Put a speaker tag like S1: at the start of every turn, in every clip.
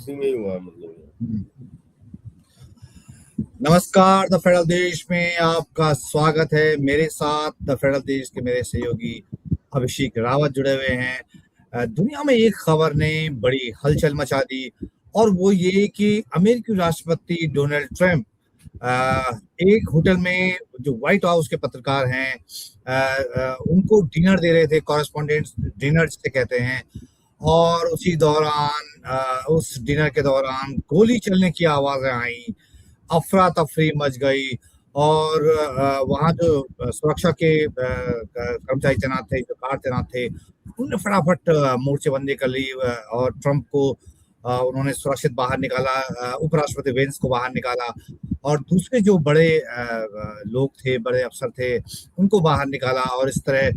S1: DC में ही हुआ मतलब।
S2: नमस्कार, द फेडरल देश में आपका स्वागत है। मेरे साथ द फेडरल देश के मेरे सहयोगी अभिषेक रावत जुड़े हुए हैं। दुनिया में एक खबर ने बड़ी हलचल मचा दी और वो ये कि अमेरिकी राष्ट्रपति डोनाल्ड ट्रंप एक होटल में जो व्हाइट हाउस के पत्रकार हैं उनको डिनर दे रहे थे, कॉरेस्पॉन्डेंट्स डिनर जिसे कहते हैं। और उसी दौरान उस डिनर के दौरान गोली चलने की आवाजें आई, अफरा तफरी मच गई और वहाँ जो सुरक्षा के कर्मचारी तैनात थे, जो गार्ड तैनात थे, उन्होंने फटाफट मोर्चेबंदी कर ली और ट्रंप को उन्होंने सुरक्षित बाहर निकाला, उपराष्ट्रपति वेंस को बाहर निकाला और दूसरे जो बड़े लोग थे, बड़े अफसर थे, उनको बाहर निकाला और इस तरह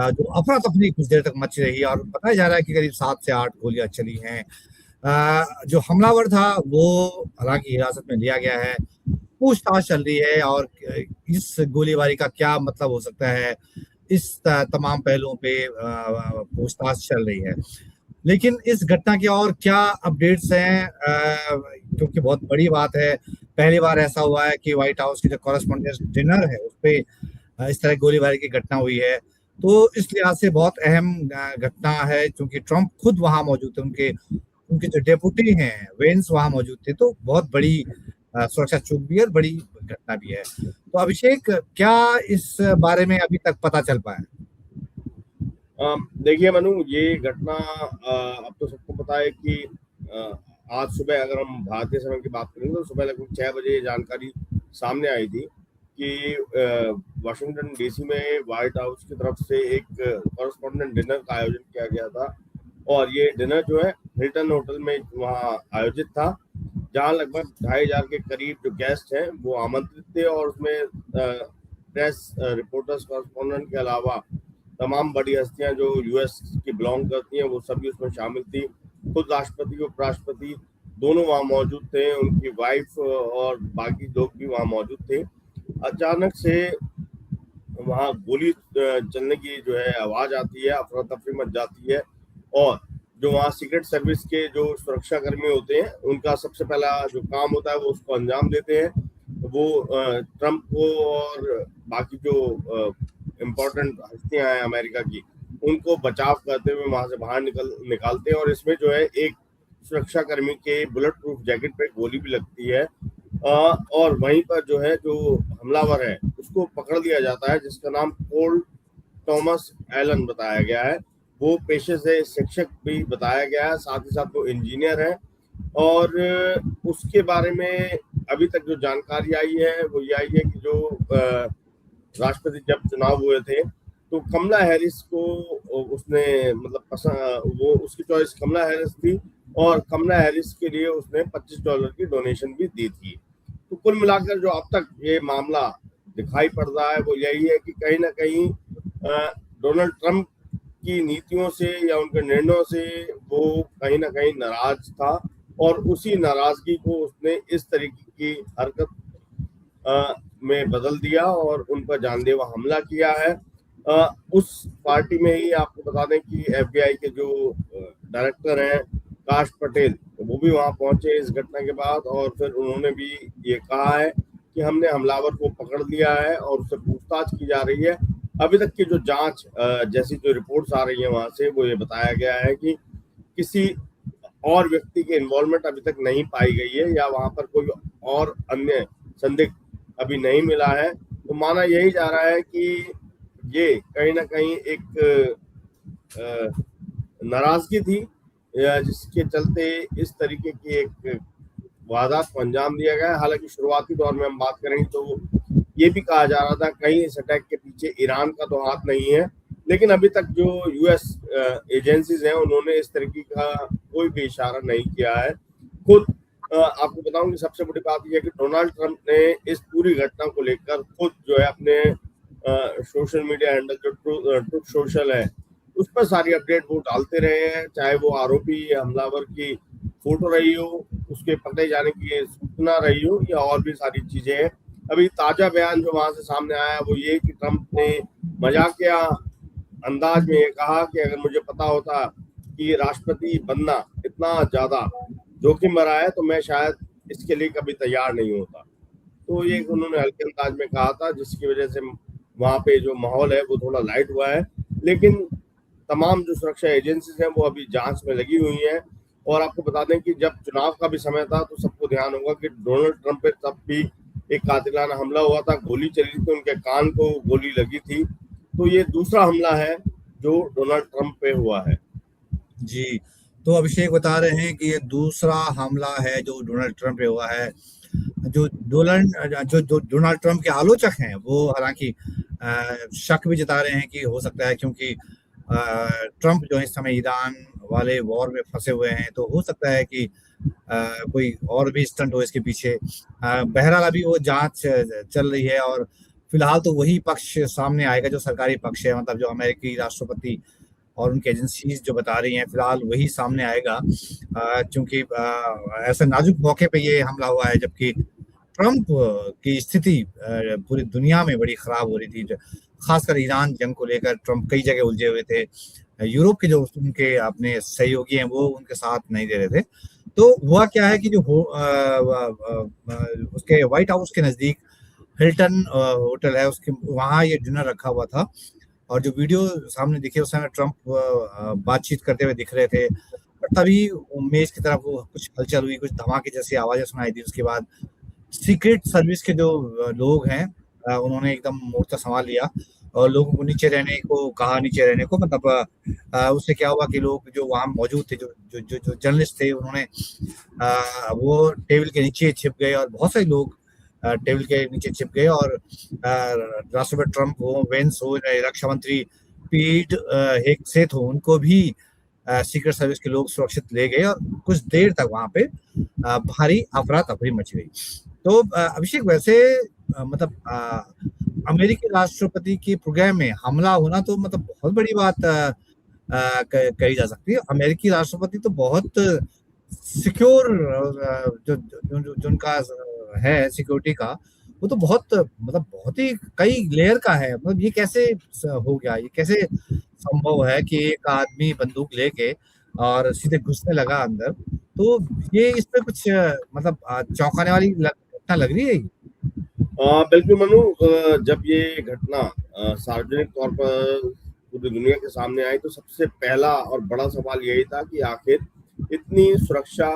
S2: जो अफरा तफरी कुछ देर तक मची रही और बताया जा रहा है कि करीब 7 से 8 गोलियां चली हैं। जो हमलावर था वो हालांकि हिरासत में लिया गया है, पूछताछ चल रही है और इस गोलीबारी का क्या मतलब हो सकता है, इस तमाम पहलुओं पे पूछताछ चल रही है। लेकिन इस घटना के और क्या अपडेट्स हैं, क्योंकि बहुत बड़ी बात है, पहली बार ऐसा हुआ है कि व्हाइट हाउस की जो कॉरेस्पॉन्डेंस डिनर है उस पे इस तरह गोलीबारी की घटना हुई है। तो इस लिहाज से बहुत अहम घटना है क्योंकि ट्रंप खुद वहां मौजूद थे, उनके उनके जो डेपुटी हैं वेंस वहां मौजूद थे, तो बहुत बड़ी सुरक्षा चूक भी है और बड़ी घटना भी है। तो अभिषेक, क्या इस बारे में अभी तक पता चल पाया?
S1: देखिए मनु, ये घटना अब तो सबको पता है कि आज सुबह अगर हम भारतीय समय की बात करें तो सुबह लगभग 6 बजे ये जानकारी सामने आई थी कि वाशिंगटन डीसी में व्हाइट हाउस की तरफ से एक कॉरेस्पॉन्डेंट डिनर का आयोजन किया गया था और ये डिनर जो है हिल्टन होटल में वहाँ आयोजित था, जहाँ लगभग 2500 के करीब जो गेस्ट हैं वो आमंत्रित थे और उसमें प्रेस रिपोर्टर्स, कॉरेस्पॉन्डेंट के अलावा तमाम बड़ी हस्तियां जो यूएस की बिलोंग करती हैं वो सभी उसमें शामिल थी। खुद राष्ट्रपति, उपराष्ट्रपति दोनों वहाँ मौजूद थे, उनकी वाइफ और बाकी लोग भी वहाँ मौजूद थे। अचानक से वहाँ गोली चलने की जो है आवाज आती है, अफरा तफरी मच जाती है और जो वहाँ सीक्रेट सर्विस के जो सुरक्षा कर्मी होते हैं उनका सबसे पहला जो काम होता है वो उसको अंजाम देते हैं। वो ट्रंप को और बाकी जो इम्पोर्टेंट हस्तियां हैं अमेरिका की उनको बचाव करते हुए वहां से बाहर निकालते हैं और इसमें जो है एक सुरक्षा कर्मी के बुलेट प्रूफ जैकेट पे गोली भी लगती है और वहीं पर जो है जो हमलावर है उसको पकड़ लिया जाता है, जिसका नाम पोल थॉमस एलन बताया गया है। वो पेशे से शिक्षक भी बताया गया है, साथ ही साथ वो इंजीनियर है और उसके बारे में अभी तक जो जानकारी आई है वो ये आई है कि जो राष्ट्रपति जब चुनाव हुए थे तो कमला हैरिस को उसने मतलब पसंद, वो उसकी चॉइस कमला हैरिस थी और कमला हैरिस के लिए उसने $25 की डोनेशन भी दी थी। तो कुल मिलाकर जो अब तक ये मामला दिखाई पड़ रहा है वो यही है कि कहीं ना कहीं डोनाल्ड ट्रंप की नीतियों से या उनके निर्णयों से वो कहीं ना कहीं नाराज था और उसी नाराजगी को उसने इस तरीके की हरकत में बदल दिया और उन पर जानलेवा हमला किया है। उस पार्टी में ही आपको बता दें कि एफबीआई के जो डायरेक्टर हैं काश पटेल, वो भी वहां पहुंचे इस घटना के बाद और फिर उन्होंने भी ये कहा है कि हमने हमलावर को पकड़ लिया है और उससे पूछताछ की जा रही है। अभी तक की जो जांच जैसी जो रिपोर्ट्स आ रही है वहां से वो ये बताया गया है कि किसी और व्यक्ति के इन्वॉल्वमेंट अभी तक नहीं पाई गई है या वहां पर कोई और अन्य संदिग्ध अभी नहीं मिला है। तो माना यही जा रहा है कि ये कहीं ना कहीं एक नाराजगी थी जिसके चलते इस तरीके की एक वारदात को अंजाम दिया गया। हालांकि शुरुआती दौर में हम बात करेंगे तो ये भी कहा जा रहा था कहीं इस अटैक के पीछे ईरान का तो हाथ नहीं है, लेकिन अभी तक जो यूएस एजेंसीज हैं उन्होंने इस तरीके का कोई भी इशारा नहीं किया है। खुद आपको बताऊं कि सबसे बड़ी बात यह है कि डोनाल्ड ट्रंप ने इस पूरी घटना को लेकर खुद जो है अपने सोशल मीडिया हैंडल जो ट्रुथ सोशल है उस पर सारी अपडेट वो डालते रहे हैं, चाहे वो आरोपी हमलावर की फोटो रही हो, उसके पकड़े जाने की सूचना रही हो या और भी सारी चीजें हैं। अभी ताजा बयान जो वहां से सामने आया वो ये कि ट्रंप ने मजाकिया अंदाज में ये कहा कि अगर मुझे पता होता कि राष्ट्रपति बनना इतना ज्यादा जोखिम भरा है, तो मैं शायद इसके लिए कभी तैयार नहीं होता। तो ये उन्होंने हल्के अंदाज में कहा था, जिसकी वजह से वहाँ पे जो माहौल है वो थोड़ा लाइट हुआ है। लेकिन तमाम जो सुरक्षा एजेंसीज हैं वो अभी जांच में लगी हुई हैं। और आपको बता दें कि जब चुनाव का भी समय था, तो सबको ध्यान होगा कि डोनाल्ड ट्रंप पे तब भी एक कातिलाना हमला हुआ था, गोली चली थी, उनके कान को गोली लगी थी। तो ये दूसरा हमला है जो डोनाल्ड ट्रंप पे हुआ है।
S2: जी, तो अभिषेक बता रहे हैं कि ये दूसरा हमला है जो डोनाल्ड ट्रंप पे हुआ है। जो डोनाल्ड ट्रंप के आलोचक हैं वो हालांकि शक भी जता रहे हैं कि हो सकता है, क्योंकि ट्रंप जो है इस समय ईरान वाले वॉर में फंसे हुए हैं, तो हो सकता है कि कोई और भी स्टंट हो इसके पीछे। बहरहाल अभी वो जांच चल रही है, और फिलहाल तो वही पक्ष सामने आएगा जो सरकारी पक्ष है, मतलब जो अमेरिकी राष्ट्रपति और उनकी एजेंसीज जो बता रही हैं, फिलहाल वही सामने आएगा। क्योंकि ऐसे नाजुक मौके पे ये हमला हुआ है, जबकि ट्रंप की स्थिति पूरी दुनिया में बड़ी खराब हो रही थी। खासकर ईरान जंग को लेकर ट्रंप कई जगह उलझे हुए थे। यूरोप के जो उनके अपने सहयोगी हैं वो उनके साथ नहीं दे रहे थे। तो हुआ क्या है कि जो उसके व्हाइट हाउस के नजदीक हिल्टन होटल है, उसके वहाँ ये डिनर रखा हुआ था। और जो वीडियो सामने दिखे उस समय ट्रंप बातचीत करते हुए दिख रहे थे, और तभी मेज की तरफ वो कुछ हलचल हुई, कुछ धमाके जैसी आवाजें सुनाई दी। उसके बाद सीक्रेट सर्विस के जो लोग हैं उन्होंने एकदम मोर्चा संभाल लिया और लोगों को नीचे रहने को कहा। नीचे रहने को मतलब उससे क्या हुआ कि लोग जो वहाँ मौजूद थे, जो जर्नलिस्ट थे, उन्होंने वो टेबल के नीचे छिप गए, और बहुत सारे लोग टेबल के नीचे छिप गए। और राष्ट्रपति ट्रंप हो, वेंस हो, रक्षा मंत्री पीट हेगसेथ हो, उनको भी सीक्रेट सर्विस के लोग सुरक्षित ले गए, और कुछ देर तक वहां पे भारी अफरा तफरी मच गई। तो अभिषेक, वैसे मतलब अमेरिकी राष्ट्रपति के प्रोग्राम में हमला होना तो मतलब बहुत बड़ी बात कही जा सकती है। अमेरिकी राष्ट्रपति तो बहुत सिक्योर जो उनका है सिक्योरिटी का, वो तो बहुत मतलब बहुत ही कई लेयर का है। मतलब ये कैसे हो गया, ये कैसे संभव है कि एक आदमी बंदूक लेके और सीधे घुसने लगा अंदर? तो ये इस पे कुछ मतलब चौंकाने वाली घटना लग रही है ये?
S1: बिल्कुल मनु, जब ये घटना सार्वजनिक तौर पर पूरी दुनिया के सामने आई, तो सबसे पहला और बड़ा सवाल यही था कि आखिर इतनी सुरक्षा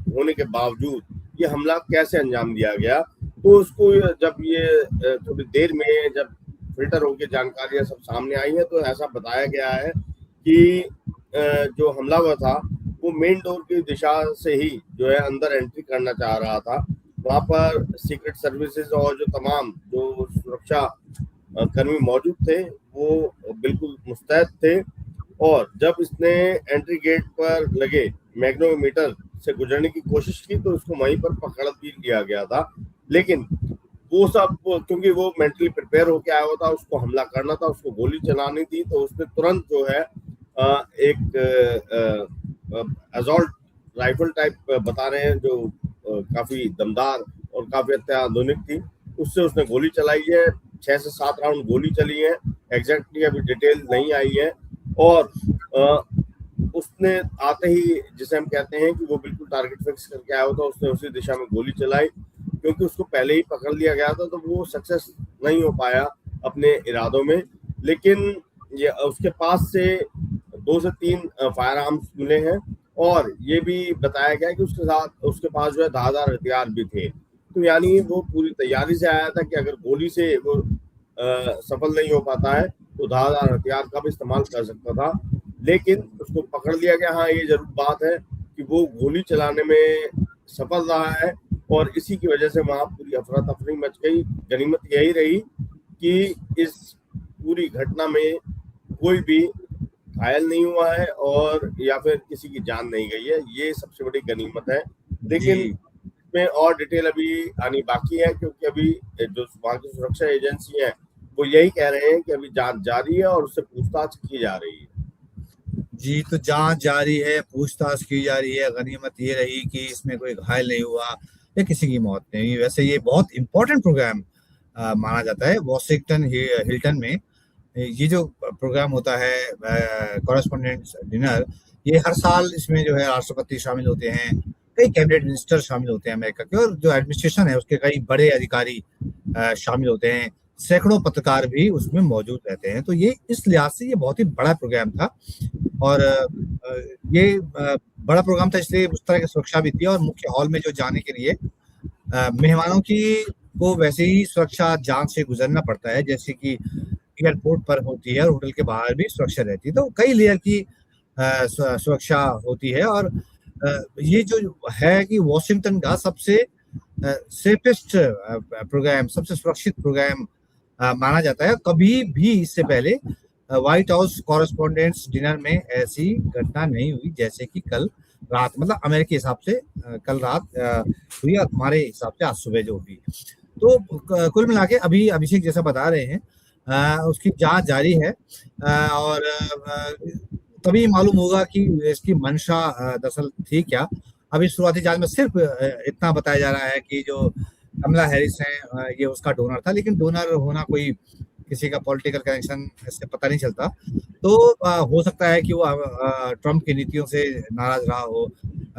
S1: होने के बावजूद ये हमला कैसे अंजाम दिया गया। तो उसको जब ये थोड़ी देर में जब फिल्टर होकर जानकारियां सब सामने आई हैं, तो ऐसा बताया गया है कि जो हमला हुआ था वो मेन डोर की दिशा से ही जो है अंदर एंट्री करना चाह रहा था। वहाँ पर सीक्रेट सर्विसेज और जो तमाम जो सुरक्षा कर्मी मौजूद थे वो बिल्कुल मुस्तैद थे। और जब इसने एंट्री गेट पर लगे मैग्नोमीटर से गुजरने की कोशिश की, तो उसको वहीं पर पकड़ भी लिया गया था। लेकिन वो सब, क्योंकि वो मेंटली प्रिपेयर होके आया हुआ था, उसको हमला करना था, उसको गोली चलानी थी, तो उसने तुरंत जो है एक असॉल्ट राइफल टाइप बता रहे हैं, जो काफी दमदार और काफी अत्याधुनिक थी, उससे उसने गोली चलाई है। 6 से 7 राउंड गोली चली है, एग्जैक्टली अभी डिटेल नहीं आई है। और उसने आते ही, जिसे हम कहते हैं कि वो बिल्कुल टारगेट फिक्स करके आया होता, उसने उसी दिशा में गोली चलाई। क्योंकि उसको पहले ही पकड़ लिया गया था, तो वो सक्सेस नहीं हो पाया अपने इरादों में। लेकिन ये उसके पास से 2 से 3 फायर आर्म्स मिले हैं, और ये भी बताया गया कि उसके पास जो है धारदार हथियार भी थे। तो यानी वो पूरी तैयारी से आया था कि अगर गोली से वो सफल नहीं हो पाता है, तो धारदार हथियार का भी इस्तेमाल कर सकता था। लेकिन उसको पकड़ लिया गया। हाँ, ये जरूर बात है कि वो गोली चलाने में सफल रहा है, और इसी की वजह से वहां पूरी अफरा तफरी मच गई। गनीमत यही रही कि इस पूरी घटना में कोई भी घायल नहीं हुआ है, और या फिर किसी की जान नहीं गई है। ये सबसे बड़ी गनीमत है। लेकिन
S2: जी
S1: इसमें और डिटेल अभी आनी बाकी है, क्योंकि अभी जो वहाँ की सुरक्षा एजेंसी है वो यही कह रहे हैं कि अभी जांच जारी है और उससे पूछताछ की जा रही है।
S2: जी, तो जांच जारी है, पूछताछ की जा रही है। गनीमत ये रही कि इसमें कोई घायल नहीं हुआ या किसी की मौत नहीं हुई। वैसे ये बहुत इंपॉर्टेंट प्रोग्राम माना जाता है वॉशिंगटन हिल्टन में। ये जो प्रोग्राम होता है कॉरेस्पॉन्डेंट्स डिनर, ये हर साल इसमें जो है राष्ट्रपति शामिल होते हैं, कई कैबिनेट मिनिस्टर शामिल होते हैं अमेरिका के, और जो एडमिनिस्ट्रेशन है उसके कई बड़े अधिकारी शामिल होते हैं, सैकड़ों पत्रकार भी उसमें मौजूद रहते हैं। तो ये इस लिहाज से ये बहुत ही बड़ा प्रोग्राम था, और ये बड़ा प्रोग्राम था इसलिए उस तरह की सुरक्षा भी थी, और मुख्य हॉल में जो जाने के लिए मेहमानों की को वैसे ही सुरक्षा जांच से गुजरना पड़ता है जैसे कि एयरपोर्ट पर होती है, और होटल के बाहर भी सुरक्षा रहती है। तो कई लेयर की सुरक्षा होती है, और ये जो है कि वॉशिंगटन का सबसे सेफेस्ट प्रोग्राम, सबसे सुरक्षित प्रोग्राम माना जाता है। कभी भी इससे पहले व्हाइट हाउस कॉरेस्पॉन्डेंट्स डिनर में ऐसी घटना नहीं हुई जैसे कि कल रात, मतलब अमेरिकी हिसाब से कल रात हुई, और हमारे हिसाब से आज सुबह जो हुई। तो कुल मिला के अभी अभिषेक जैसा बता रहे हैं, उसकी जांच जारी है, और तभी मालूम होगा कि इसकी मंशा दरअसल थी क्या। अभी शुरुआती जांच में सिर्फ इतना बताया जा रहा है कि जो कमला हैरिस है ये उसका डोनर था, लेकिन डोनर होना कोई किसी का पॉलिटिकल कनेक्शन इससे पता नहीं चलता। तो हो सकता है कि वो ट्रंप की नीतियों से नाराज रहा हो,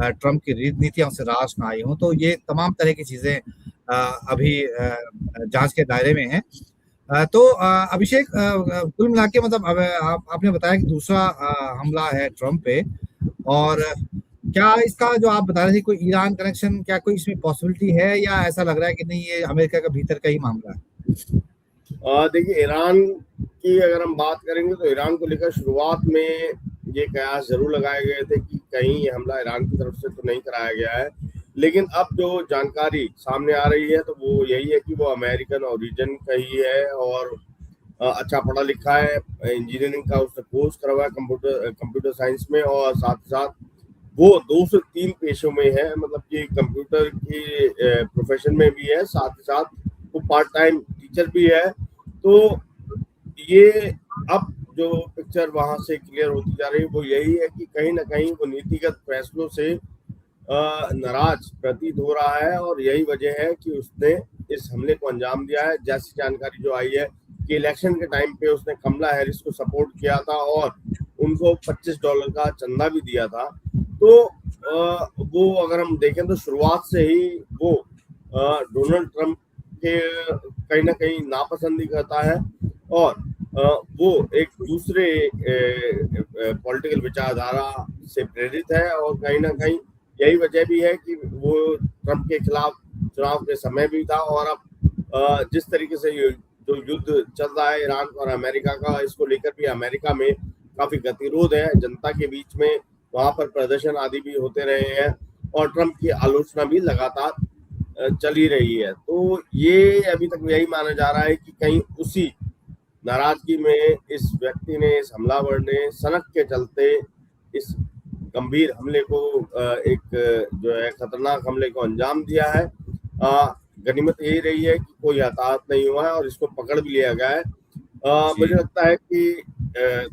S2: ट्रंप की नीतियों से रास ना आई हो। तो ये तमाम तरह की चीजें अभी जांच के दायरे में हैं। तो अभिषेक, कुल मिला के मतलब आपने बताया कि दूसरा हमला है ट्रंप पे, और क्या इसका जो आप बता रहे थे कोई ईरान कनेक्शन, क्या कोई इसमें पॉसिबिलिटी है, या ऐसा लग रहा है कि नहीं ये अमेरिका का भीतर का ही मामला है?
S1: देखिए, ईरान की अगर हम बात करेंगे तो ईरान को लेकर शुरुआत में ये कयास जरूर लगाए गए थे कि कहीं ये हमला ईरान की तरफ से तो नहीं कराया गया है, लेकिन अब जो जानकारी सामने आ रही है तो वो यही है कि वो अमेरिकन ओरिजिन का ही है, और अच्छा पढ़ा लिखा है, इंजीनियरिंग का उसने कोर्स करा हुआ है कंप्यूटर साइंस में, और साथ ही साथ वो 2 से 3 पेशों में है, मतलब कि कंप्यूटर की प्रोफेशन में भी है, साथ ही साथ वो पार्ट टाइम टीचर भी है। तो ये अब जो पिक्चर वहां से क्लियर होती जा रही है वो यही है कि कहीं ना कहीं वो नीतिगत फैसलों से नाराज प्रतीत हो रहा है, और यही वजह है कि उसने इस हमले को अंजाम दिया है। जैसी जानकारी जो आई है कि इलेक्शन के टाइम पे उसने कमला हैरिस को सपोर्ट किया था और उनको $25 का चंदा भी दिया था। तो वो अगर हम देखें तो शुरुआत से ही वो डोनाल्ड ट्रंप के कहीं ना कहीं नापसंदी करता है, और वो एक दूसरे पॉलिटिकल विचारधारा से प्रेरित है, और कहीं ना कहीं यही वजह भी है कि वो ट्रंप के खिलाफ चुनाव के समय भी था, और अब जिस तरीके से जो युद्ध चल रहा है ईरान और अमेरिका का, इसको लेकर भी अमेरिका में काफी गतिरोध है जनता के बीच में, वहां पर प्रदर्शन आदि भी होते रहे हैं, और ट्रंप की आलोचना भी लगातार चली रही है। तो ये अभी तक यही माना जा रहा है कि कहीं उसी नाराजगी में इस व्यक्ति ने, इस हमलावर ने सनक के चलते इस गंभीर हमले को, एक जो है खतरनाक हमले को अंजाम दिया है। गनीमत यही रही है कि कोई हताहत नहीं हुआ है और इसको पकड़ भी लिया गया है। मुझे लगता है कि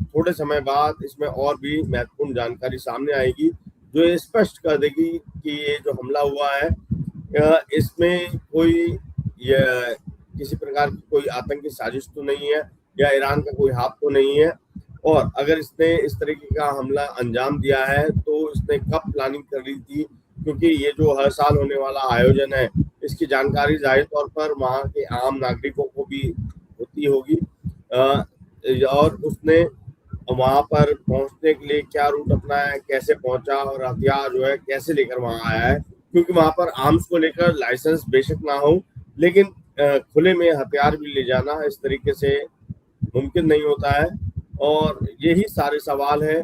S1: थोड़े समय बाद इसमें और भी महत्वपूर्ण जानकारी सामने आएगी जो ये स्पष्ट कर देगी कि ये जो हमला हुआ है इसमें कोई किसी प्रकार की कोई आतंकी साजिश तो नहीं है, या ईरान का कोई हाथ तो नहीं है, और अगर इसने इस तरीके का हमला अंजाम दिया है तो इसने कब प्लानिंग कर ली थी, क्योंकि ये जो हर साल होने वाला आयोजन है इसकी जानकारी जाहिर तौर पर वहाँ के आम नागरिकों को भी होती होगी, और उसने वहां पर पहुंचने के लिए क्या रूट अपनाया है, कैसे पहुंचा, और हथियार जो है कैसे लेकर वहां आया है, क्योंकि वहां पर आर्म्स को लेकर लाइसेंस बेशक ना हो, लेकिन खुले में हथियार भी ले जाना इस तरीके से मुमकिन नहीं होता है। और यही सारे सवाल हैं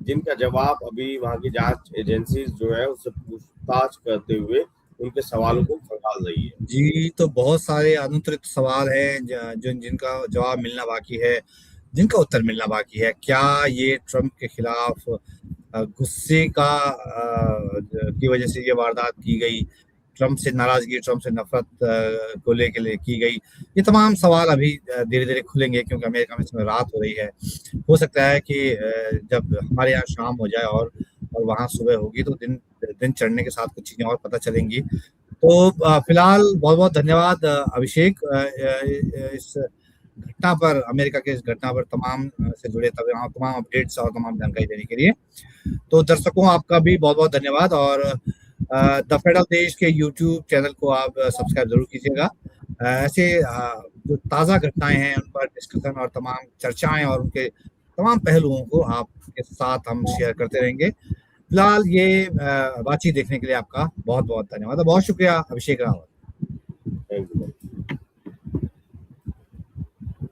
S1: जिनका जवाब अभी वहां की जांच एजेंसी जो है उससे पूछताछ करते हुए उनके सवालों को खंगाल रही है।
S2: जी, तो बहुत सारे अनुत्तरित सवाल हैं जिनका जवाब मिलना बाकी है, जिनका उत्तर मिलना बाकी है। क्या ये ट्रंप के खिलाफ गुस्से की वजह से ये वारदात की गई, ट्रंप से नाराजगी, ट्रंप से नफरत को लेकर की गई? ये तमाम सवाल अभी धीरे धीरे खुलेंगे, क्योंकि अमेरिका में इसमें रात हो रही है। हो सकता है कि जब हमारे यहाँ शाम हो जाए और वहाँ सुबह होगी तो दिन चढ़ने के साथ कुछ चीजें और पता चलेंगी। तो फिलहाल बहुत बहुत धन्यवाद अभिषेक इस घटना पर, अमेरिका के इस घटना पर तमाम से जुड़े तमाम अपडेट्स और तमाम जानकारी देने के लिए। तो दर्शकों, आपका भी बहुत-बहुत धन्यवाद, और द फेडरल देश के यूट्यूब चैनल को आप सब्सक्राइब ज़रूर कीजिएगा। ऐसे जो ताज़ा घटनाएँ हैं, उन पर डिस्कशन और तमाम चर्चाएँ और उनके तमाम पहलुओं को आपके साथ हम शेयर करते रहेंगे। फिलहाल ये बातचीत देखने के लिए आपका बहुत-बहुत धन्यवाद और बहुत शुक्रिया अभिषेक रावत।
S1: Thank you.